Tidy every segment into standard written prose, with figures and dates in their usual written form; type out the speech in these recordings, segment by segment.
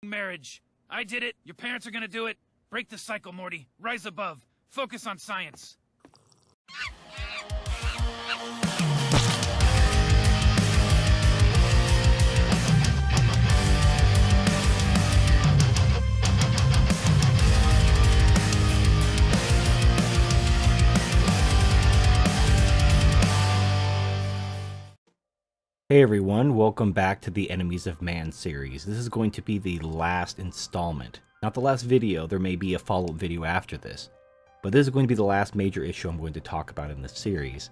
marriage. I did it. Your parents are gonna do it. Break the cycle, Morty. Rise above. Focus on science. Hey everyone, welcome back to the Enemies of Man series. This is going to be the last installment. Not the last video, there may be a follow-up video after this. But this is going to be the last major issue I'm going to talk about in this series.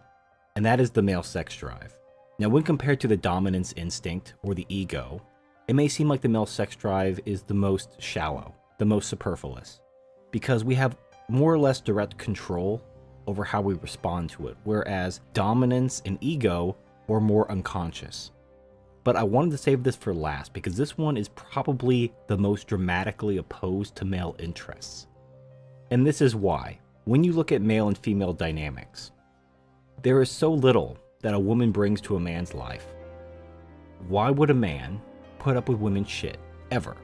And that is the male sex drive. Now when compared to the dominance instinct, or the ego, it may seem like the male sex drive is the most shallow, the most superfluous. Because we have more or less direct control over how we respond to it, whereas dominance and ego or more unconscious. But I wanted to save this for last because this one is probably the most dramatically opposed to male interests. And this is why. When you look at male and female dynamics, there is so little that a woman brings to a man's life. Why would a man put up with women's shit, ever?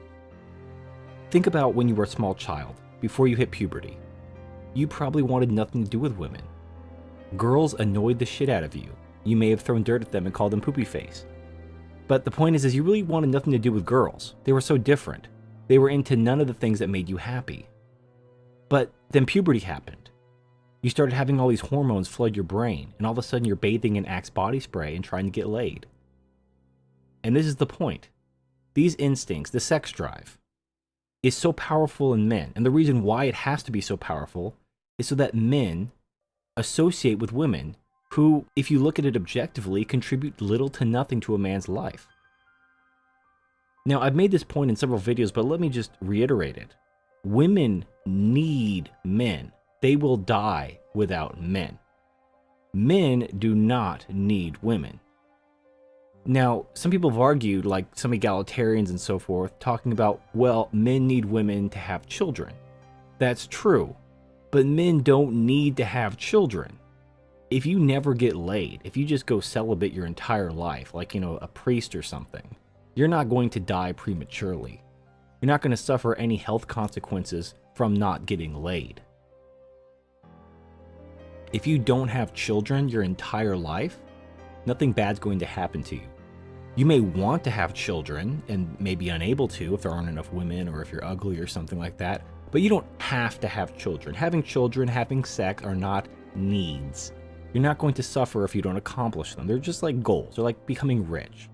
Think about when you were a small child, before you hit puberty. You probably wanted nothing to do with women. Girls annoyed the shit out of you. You may have thrown dirt at them and called them poopy face. But the point is you really wanted nothing to do with girls. They were so different. They were into none of the things that made you happy. But then puberty happened. You started having all these hormones flood your brain, and all of a sudden you're bathing in Axe body spray and trying to get laid. And this is the point. These instincts, the sex drive, is so powerful in men. And the reason why it has to be so powerful is so that men associate with women who, if you look at it objectively, contribute little to nothing to a man's life. Now, I've made this point in several videos, but let me just reiterate it. Women need men. They will die without men. Men do not need women. Now, some people have argued, like some egalitarians and so forth, talking about, well, men need women to have children. That's true, but men don't need to have children. If you never get laid, if you just go celibate your entire life, like, a priest or something, you're not going to die prematurely. You're not going to suffer any health consequences from not getting laid. If you don't have children your entire life, nothing bad's going to happen to you. You may want to have children and may be unable to if there aren't enough women or if you're ugly or something like that, but you don't have to have children. Having children, having sex are not needs. You're not going to suffer if you don't accomplish them. They're just like goals. They're like becoming rich.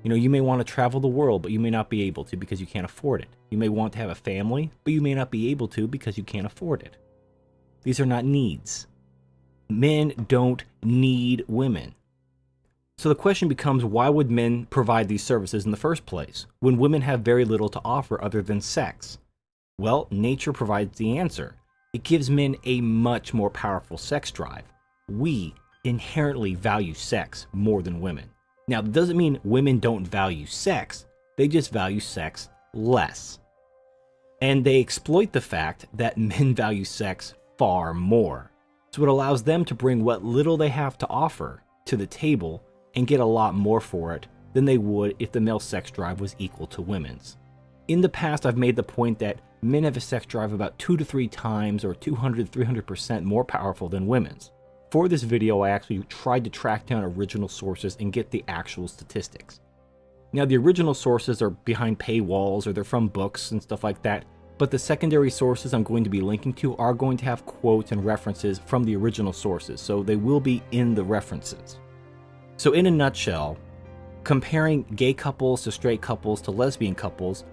You may want to travel the world, but you may not be able to because you can't afford it. You may want to have a family, but you may not be able to because you can't afford it. These are not needs. Men don't need women. So the question becomes, why would men provide these services in the first place, when women have very little to offer other than sex? Well, nature provides the answer. It gives men a much more powerful sex drive. We inherently value sex more than women. Now, that doesn't mean women don't value sex, they just value sex less. And they exploit the fact that men value sex far more. So it allows them to bring what little they have to offer to the table and get a lot more for it than they would if the male sex drive was equal to women's. In the past, I've made the point that men have a sex drive about 2 to 3 times or 200-300% more powerful than women's. For this video, I actually tried to track down original sources and get the actual statistics. Now, the original sources are behind paywalls or they're from books and stuff like that, but the secondary sources I'm going to be linking to are going to have quotes and references from the original sources, so they will be in the references. So in a nutshell, comparing gay couples to straight couples to lesbian couples,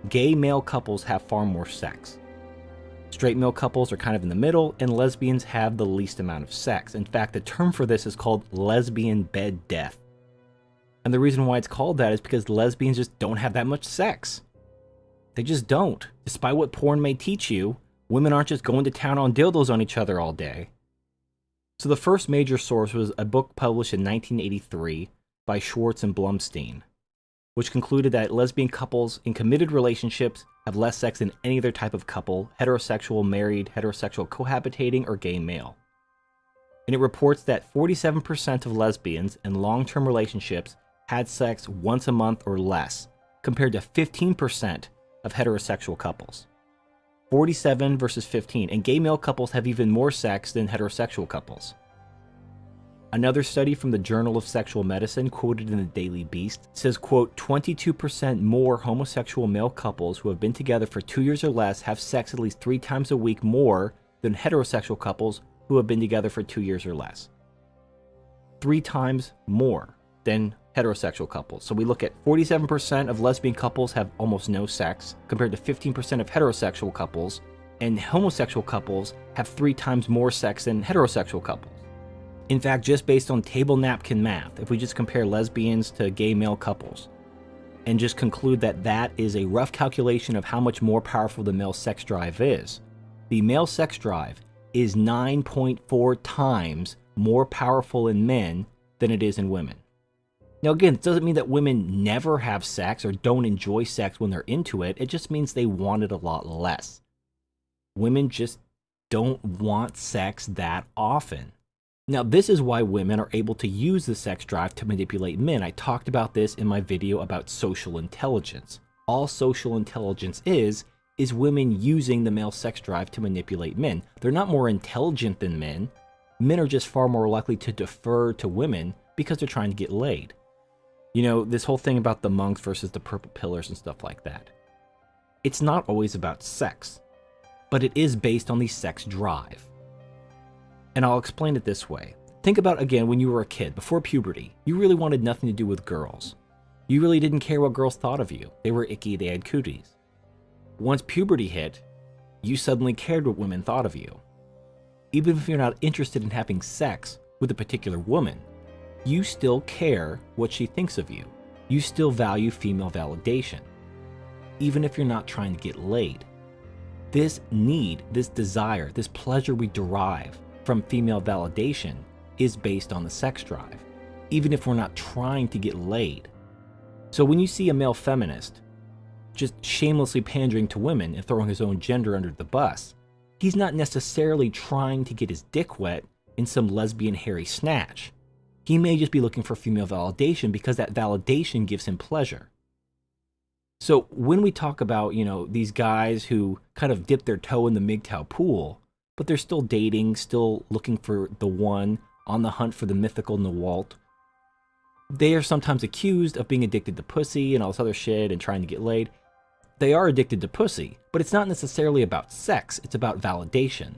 gay male couples have far more sex. Straight male couples are kind of in the middle, and lesbians have the least amount of sex. In fact, the term for this is called lesbian bed death. And the reason why it's called that is because lesbians just don't have that much sex. They just don't. Despite what porn may teach you, women aren't just going to town on dildos on each other all day. So the first major source was a book published in 1983 by Schwartz and Blumstein, which concluded that lesbian couples in committed relationships have less sex than any other type of couple, heterosexual, married, heterosexual, cohabitating, or gay male. And it reports that 47% of lesbians in long-term relationships had sex once a month or less, compared to 15% of heterosexual couples. 47 versus 15, and gay male couples have even more sex than heterosexual couples. Another study from the Journal of Sexual Medicine, quoted in the Daily Beast, says, quote, 22% more homosexual male couples who have been together for 2 years or less have sex at least 3 times a week more than heterosexual couples who have been together for 2 years or less. 3 times more than heterosexual couples. So we look at 47% of lesbian couples have almost no sex, compared to 15% of heterosexual couples, and homosexual couples have 3 times more sex than heterosexual couples. In fact, just based on table napkin math, if we just compare lesbians to gay male couples, and just conclude that that is a rough calculation of how much more powerful the male sex drive is, the male sex drive is 9.4 times more powerful in men than it is in women. Now again, it doesn't mean that women never have sex or don't enjoy sex when they're into it. It just means they want it a lot less. Women just don't want sex that often. Now, this is why women are able to use the sex drive to manipulate men. I talked about this in my video about social intelligence. All social intelligence is women using the male sex drive to manipulate men. They're not more intelligent than men. Men are just far more likely to defer to women because they're trying to get laid. You know, this whole thing about the monks versus the purple pillars and stuff like that. It's not always about sex, but it is based on the sex drive. And I'll explain it this way. Think about, again, when you were a kid, before puberty, you really wanted nothing to do with girls. You really didn't care what girls thought of you. They were icky, they had cooties. Once puberty hit, you suddenly cared what women thought of you. Even if you're not interested in having sex with a particular woman, you still care what she thinks of you. You still value female validation, even if you're not trying to get laid. This need, this desire, this pleasure we derive from female validation is based on the sex drive, even if we're not trying to get laid. So when you see a male feminist just shamelessly pandering to women and throwing his own gender under the bus, he's not necessarily trying to get his dick wet in some lesbian hairy snatch. He may just be looking for female validation because that validation gives him pleasure. So when we talk about, you know, these guys who kind of dip their toe in the MGTOW pool, but they're still dating, still looking for the one, on the hunt for the mythical Nawalt, they are sometimes accused of being addicted to pussy and all this other shit and trying to get laid. They are addicted to pussy, but it's not necessarily about sex, it's about validation.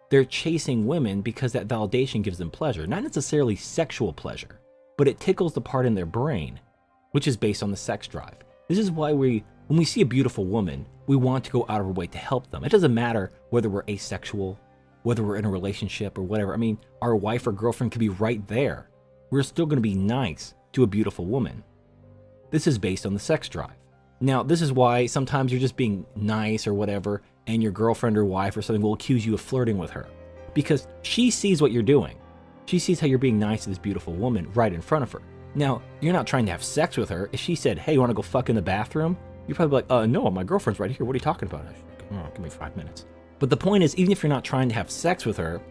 They're chasing women because that validation gives them pleasure, not necessarily sexual pleasure, but it tickles the part in their brain, which is based on the sex drive. This is why when we see a beautiful woman, we want to go out of our way to help them. It doesn't matter whether we're asexual, whether we're in a relationship or whatever. I mean, our wife or girlfriend could be right there. We're still going to be nice to a beautiful woman. This is based on the sex drive. Now, this is why sometimes you're just being nice or whatever, and your girlfriend or wife or something will accuse you of flirting with her. Because she sees what you're doing. She sees how you're being nice to this beautiful woman right in front of her. Now, you're not trying to have sex with her. If she said, hey, you want to go fuck in the bathroom? You're probably like, no, my girlfriend's right here. What are you talking about? Oh, give me 5 minutes. But the point is, even if you're not trying to have sex with her,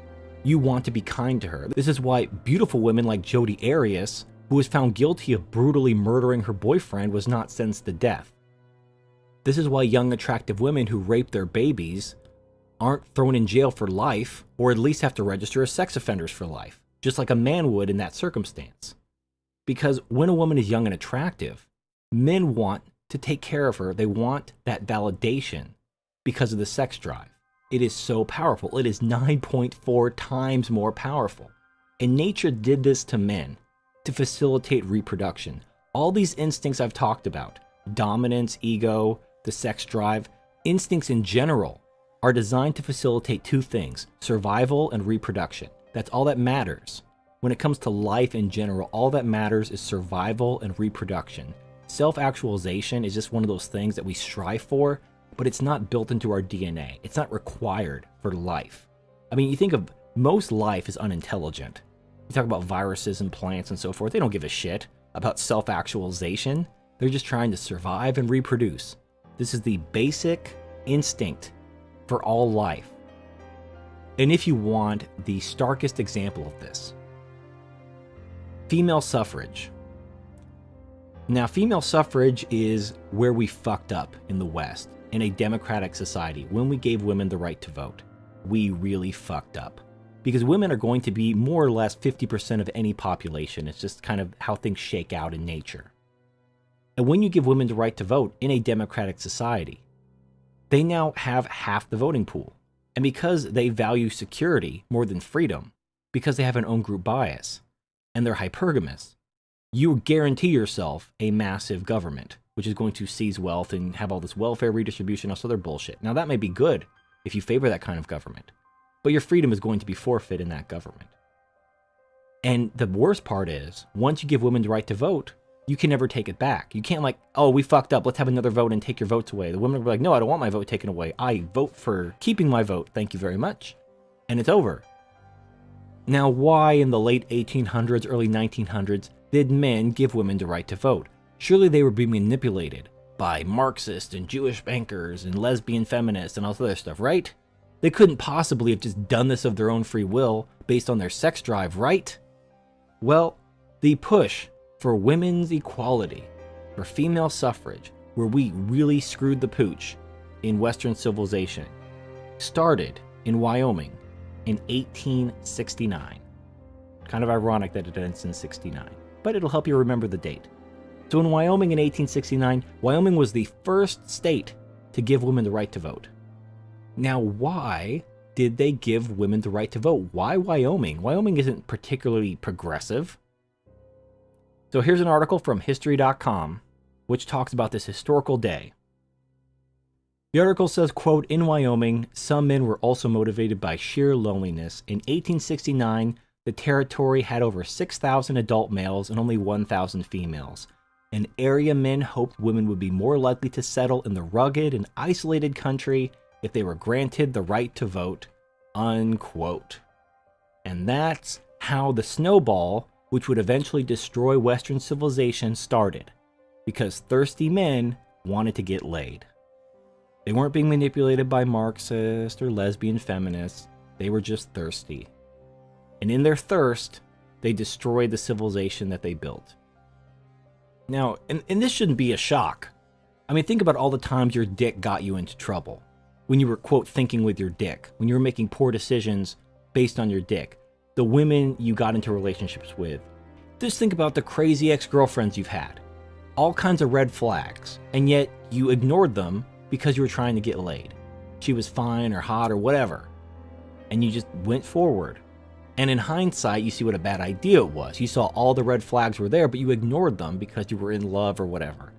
you want to be kind to her. This is why beautiful women like Jodi Arias, who was found guilty of brutally murdering her boyfriend, was not sentenced to death. This is why young, attractive women who rape their babies aren't thrown in jail for life, or at least have to register as sex offenders for life, just like a man would in that circumstance. Because when a woman is young and attractive, men want to take care of her. They want that validation because of the sex drive. It is so powerful. It is 9.4 times more powerful. And nature did this to men to facilitate reproduction. All these instincts I've talked about, dominance, ego, the sex drive, instincts in general, are designed to facilitate 2 things, survival and reproduction. That's all that matters. When it comes to life in general, all that matters is survival and reproduction. Self-actualization is just one of those things that we strive for, but it's not built into our DNA. It's not required for life. I mean, you think of most life is unintelligent. You talk about viruses and plants and so forth. They don't give a shit about self-actualization. They're just trying to survive and reproduce. This is the basic instinct for all life. And if you want the starkest example of this, female suffrage. Now, female suffrage is where we fucked up in the West, in a democratic society, when we gave women the right to vote. We really fucked up. Because women are going to be more or less 50% of any population. It's just kind of how things shake out in nature. And when you give women the right to vote in a democratic society, they now have half the voting pool. And because they value security more than freedom, because they have an own group bias, and they're hypergamous, you guarantee yourself a massive government, which is going to seize wealth and have all this welfare redistribution, all this other bullshit. Now, that may be good if you favor that kind of government, but your freedom is going to be forfeit in that government. And the worst part is, once you give women the right to vote, you can never take it back. You can't like, oh, we fucked up, let's have another vote and take your votes away. The women will be like, no, I don't want my vote taken away. I vote for keeping my vote, thank you very much. And it's over. Now, why in the late 1800s, early 1900s, did men give women the right to vote? Surely they were being manipulated by Marxists and Jewish bankers and lesbian feminists and all this other stuff, right? They couldn't possibly have just done this of their own free will based on their sex drive, right? Well, the push for women's equality, for female suffrage, where we really screwed the pooch in Western civilization, started in Wyoming in 1869. Kind of ironic that it ends in 69, but it'll help you remember the date. So in Wyoming in 1869, Wyoming was the first state to give women the right to vote. Now, why did they give women the right to vote? Why Wyoming? Wyoming isn't particularly progressive. So here's an article from History.com, which talks about this historical day. The article says, quote, in Wyoming, some men were also motivated by sheer loneliness. In 1869, the territory had over 6,000 adult males and only 1,000 females. And area men hoped women would be more likely to settle in the rugged and isolated country if they were granted the right to vote, unquote. And that's how the snowball, which would eventually destroy Western civilization, started. Because thirsty men wanted to get laid. They weren't being manipulated by Marxists or lesbian feminists. They were just thirsty. And in their thirst, they destroyed the civilization that they built. Now, and this shouldn't be a shock. I mean, think about all the times your dick got you into trouble. When you were, quote, thinking with your dick. When you were making poor decisions based on your dick. The women you got into relationships with. Just think about the crazy ex-girlfriends you've had. All kinds of red flags. And yet, you ignored them because you were trying to get laid. She was fine or hot or whatever. And you just went forward. And in hindsight, you see what a bad idea it was. You saw all the red flags were there, but you ignored them because you were in love or whatever.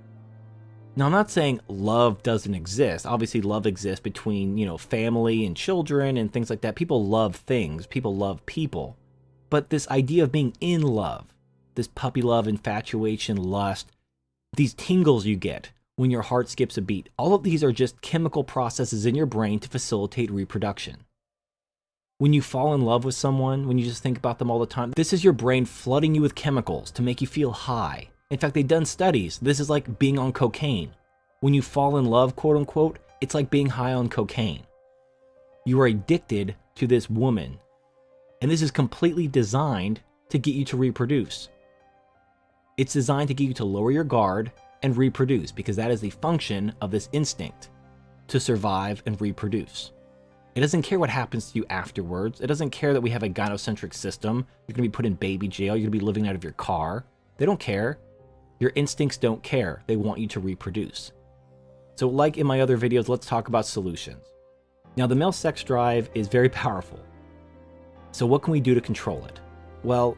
Now, I'm not saying love doesn't exist. Obviously, love exists between, family and children and things like that. People love things. People love people. But this idea of being in love, this puppy love, infatuation, lust, these tingles you get when your heart skips a beat, all of these are just chemical processes in your brain to facilitate reproduction. When you fall in love with someone, when you just think about them all the time, this is your brain flooding you with chemicals to make you feel high. In fact, they've done studies. This is like being on cocaine. When you fall in love, quote unquote, it's like being high on cocaine. You are addicted to this woman. And this is completely designed to get you to reproduce. It's designed to get you to lower your guard and reproduce, because that is the function of this instinct, to survive and reproduce. It doesn't care what happens to you afterwards. It doesn't care that we have a gynocentric system. You're going to be put in baby jail. You're going to be living out of your car. They don't care. Your instincts don't care. They want you to reproduce. So like in my other videos, let's talk about solutions. Now, the male sex drive is very powerful. So what can we do to control it? Well,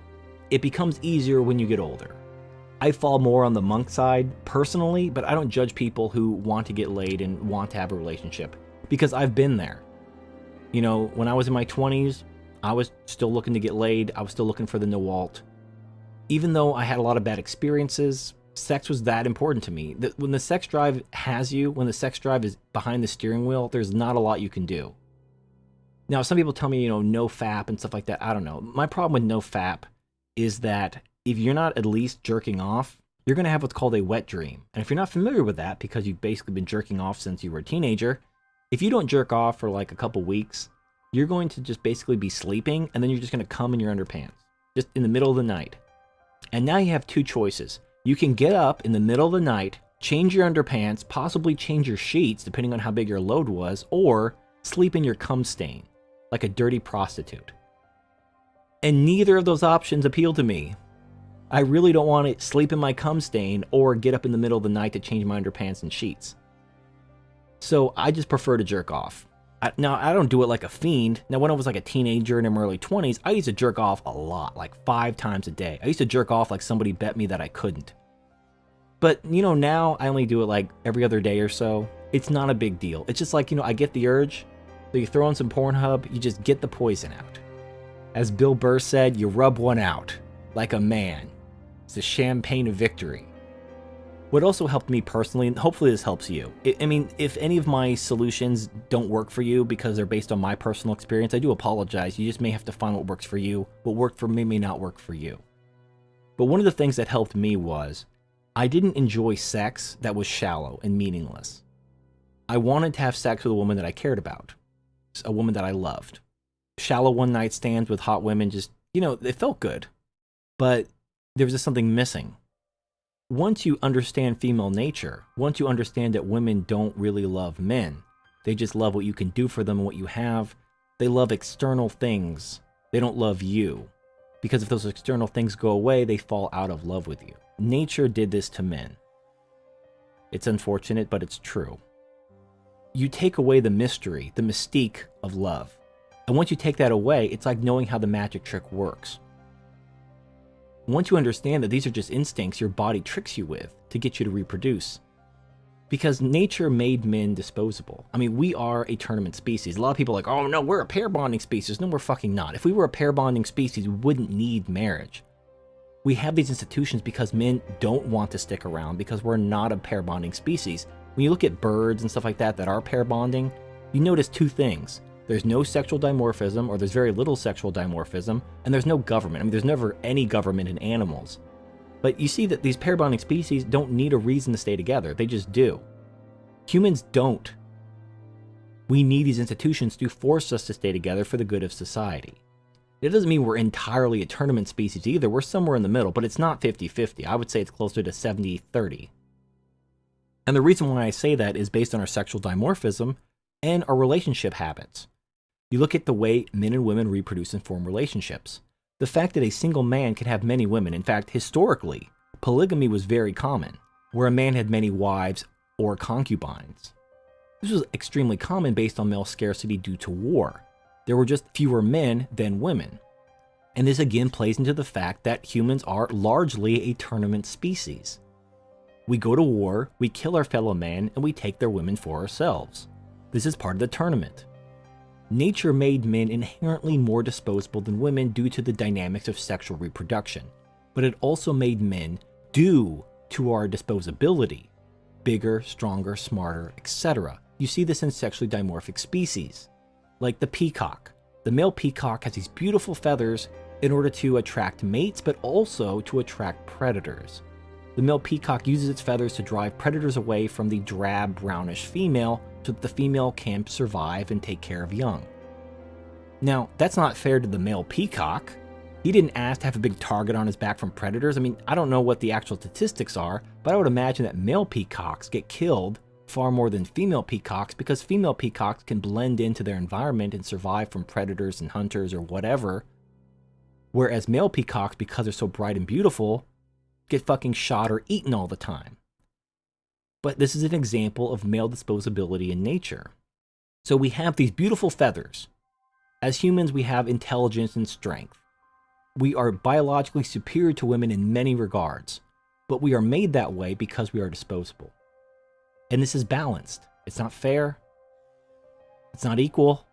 it becomes easier when you get older. I fall more on the monk side personally, but I don't judge people who want to get laid and want to have a relationship, because I've been there. When I was in my 20s, I was still looking to get laid. I was still looking for the NoWalt. Even though I had a lot of bad experiences, sex was that important to me. When the sex drive has you, when the sex drive is behind the steering wheel, there's not a lot you can do. Now, some people tell me, no FAP and stuff like that. I don't know. My problem with no FAP is that if you're not at least jerking off, you're going to have what's called a wet dream. And if you're not familiar with that, because you've basically been jerking off since you were a teenager, if you don't jerk off for like a couple weeks, you're going to just basically be sleeping, and then you're just going to come in your underpants, just in the middle of the night. And now you have two choices. You can get up in the middle of the night, change your underpants, possibly change your sheets depending on how big your load was, or sleep in your cum stain like a dirty prostitute. And neither of those options appeal to me. I really don't want to sleep in my cum stain or get up in the middle of the night to change my underpants and sheets. So I just prefer to jerk off. Now, I don't do it like a fiend. Now, when I was like a teenager in my early 20s, I used to jerk off a lot, like 5 times a day. I used to jerk off like somebody bet me that I couldn't. But, now I only do it like every other day or so. It's not a big deal. It's just like, I get the urge. So you throw on some Pornhub, you just get the poison out. As Bill Burr said, you rub one out like a man. It's the champagne of victory. What also helped me personally, and hopefully this helps you. If any of my solutions don't work for you because they're based on my personal experience, I do apologize. You just may have to find what works for you. What worked for me may not work for you. But one of the things that helped me was I didn't enjoy sex that was shallow and meaningless. I wanted to have sex with a woman that I cared about, a woman that I loved. Shallow one-night stands with hot women just, they felt good. But there was just something missing. Once you understand female nature, once you understand that women don't really love men, they just love what you can do for them and what you have. They love external things. They don't love you. Because if those external things go away, they fall out of love with you. Nature did this to men. It's unfortunate, but it's true. You take away the mystery, the mystique of love. And once you take that away, it's like knowing how the magic trick works. Once you understand that these are just instincts your body tricks you with to get you to reproduce. Because nature made men disposable. We are a tournament species. A lot of people are like, oh no, we're a pair bonding species. No, we're fucking not. If we were a pair bonding species, we wouldn't need marriage. We have these institutions because men don't want to stick around because we're not a pair bonding species. When you look at birds and stuff like that are pair bonding, you notice 2 things. There's no sexual dimorphism, or there's very little sexual dimorphism, and there's no government. There's never any government in animals. But you see that these pair bonding species don't need a reason to stay together. They just do. Humans don't. We need these institutions to force us to stay together for the good of society. It doesn't mean we're entirely a tournament species either. We're somewhere in the middle, but it's not 50-50. I would say it's closer to 70-30. And the reason why I say that is based on our sexual dimorphism and our relationship habits. You look at the way men and women reproduce and form relationships. The fact that a single man can have many women, in fact, historically, polygamy was very common, where a man had many wives or concubines. This was extremely common based on male scarcity due to war. There were just fewer men than women. And this again plays into the fact that humans are largely a tournament species. We go to war, we kill our fellow men, and we take their women for ourselves. This is part of the tournament. Nature made men inherently more disposable than women due to the dynamics of sexual reproduction, but it also made men, due to our disposability, bigger, stronger, smarter, etc. You see this in sexually dimorphic species, like the peacock. The male peacock has these beautiful feathers in order to attract mates, but also to attract predators. The male peacock uses its feathers to drive predators away from the drab, brownish female so that the female can survive and take care of young. Now, that's not fair to the male peacock. He didn't ask to have a big target on his back from predators. I don't know what the actual statistics are, but I would imagine that male peacocks get killed far more than female peacocks because female peacocks can blend into their environment and survive from predators and hunters or whatever. Whereas male peacocks, because they're so bright and beautiful, get fucking shot or eaten all the time. But this is an example of male disposability in nature. So we have these beautiful feathers. As humans, we have intelligence and strength. We are biologically superior to women in many regards, but we are made that way because we are disposable. And this is balanced. It's not fair. It's not equal,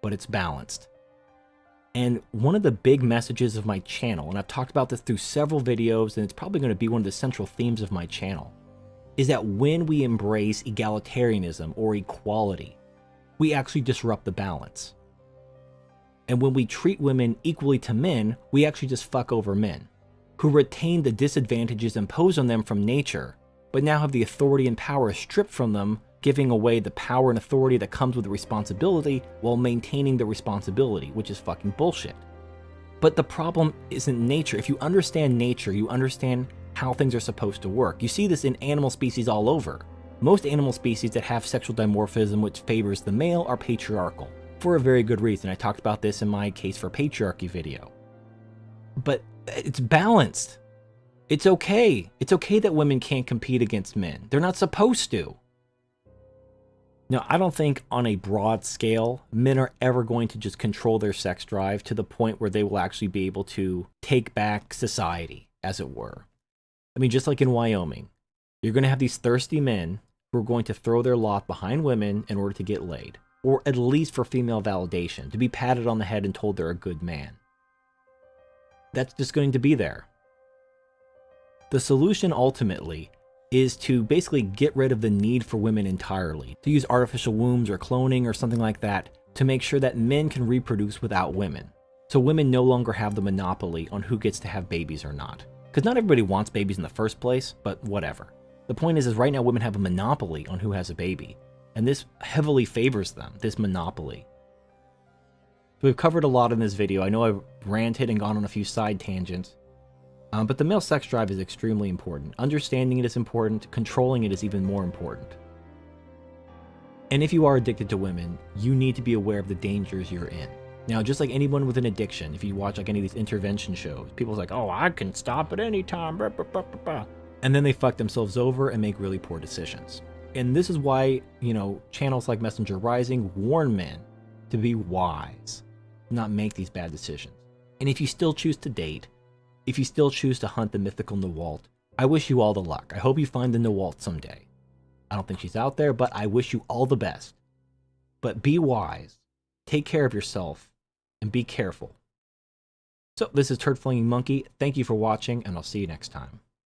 but it's balanced. And one of the big messages of my channel, and I've talked about this through several videos, and it's probably going to be one of the central themes of my channel, is that when we embrace egalitarianism or equality, we actually disrupt the balance. And when we treat women equally to men, we actually just fuck over men, who retain the disadvantages imposed on them from nature, but now have the authority and power stripped from them, giving away the power and authority that comes with the responsibility while maintaining the responsibility, which is fucking bullshit. But the problem isn't nature. If you understand nature, you understand how things are supposed to work. You see this in animal species all over. Most animal species that have sexual dimorphism which favors the male are patriarchal, for a very good reason. I talked about this in my Case for Patriarchy video. But it's balanced. It's okay. It's okay that women can't compete against men. They're not supposed to. Now, I don't think on a broad scale, men are ever going to just control their sex drive to the point where they will actually be able to take back society, as it were. I mean, just like in Wyoming, you're going to have these thirsty men who are going to throw their lot behind women in order to get laid, or at least for female validation, to be patted on the head and told they're a good man. That's just going to be there. The solution ultimately is to basically get rid of the need for women entirely, to use artificial wombs or cloning or something like that to make sure that men can reproduce without women. So women no longer have the monopoly on who gets to have babies or not. Because not everybody wants babies in the first place, but whatever. The point is right now women have a monopoly on who has a baby. And this heavily favors them, this monopoly. So we've covered a lot in this video. I know I've ranted and gone on a few side tangents. But the male sex drive is extremely important. Understanding it is important. Controlling it is even more important. And if you are addicted to women, you need to be aware of the dangers you're in. Now, just like anyone with an addiction, if you watch like any of these intervention shows, people's like, oh, I can stop at any time. Blah, blah, blah, blah, blah. And then they fuck themselves over and make really poor decisions. And this is why, channels like Messenger Rising warn men to be wise, not make these bad decisions. And if you still choose to date, if you still choose to hunt the mythical Nawalt, I wish you all the luck. I hope you find the Nawalt someday. I don't think she's out there, but I wish you all the best. But be wise, take care of yourself, and be careful. So this is Turd Flinging Monkey. Thank you for watching, and I'll see you next time.